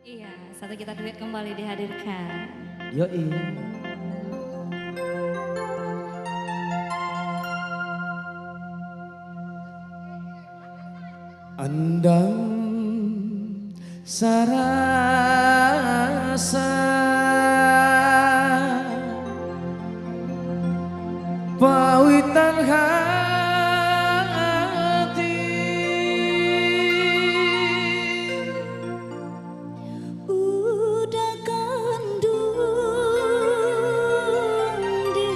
Iya, satu kita duet kembali dihadirkan. Yoi. Andam sarasa pawitan hati Udah kandung di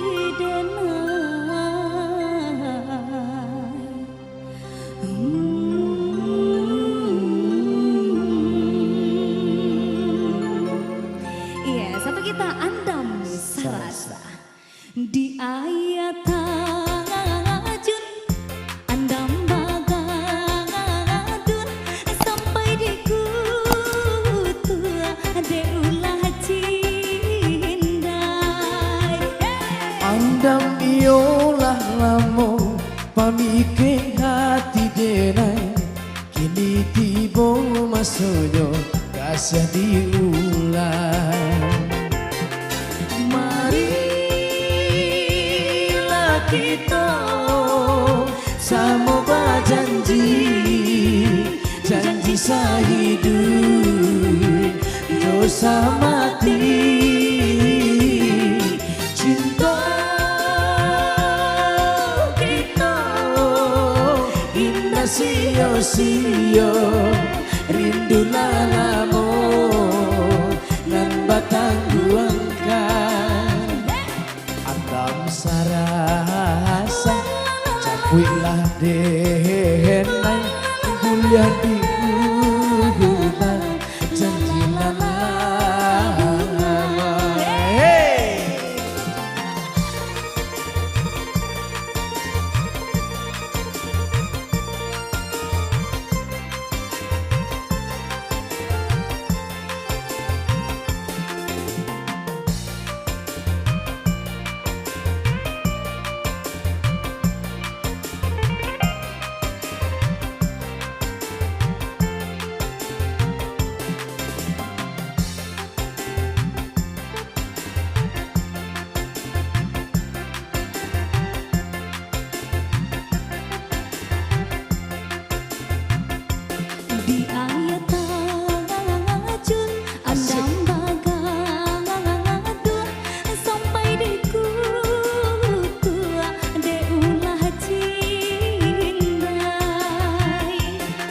Iya, satu kita andam sarasa di ayat tajun andam bagadun sampai di kutu ade ulah cindai. andam iolah lamun pamike hati denai kini tiba masanya kasih diulang. Marilah kita sama janji sehidup dosa mati cinta kita indah sia-sia rindu lamun nan batang duangkan andam sarasa capuilah denai kuliah di hutan janji lama. Di ayat tajun andam bagadun sampai di kutu ade ulah cindai.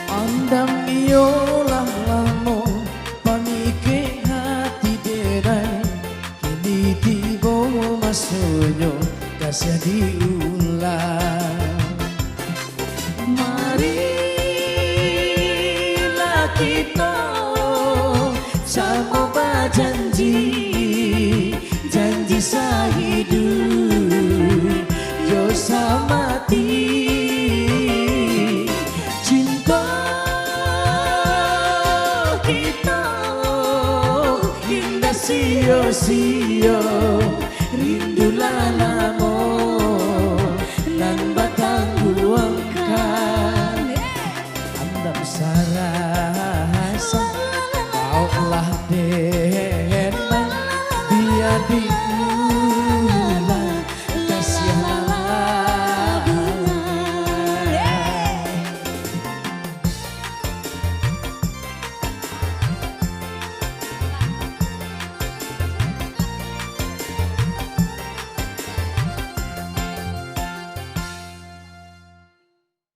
Andam iolah lamun pamike hati denai kini tiba masanya kasih diulang. Marilah kita sama janji sehidup dosa mati cinta kita indah sia-sia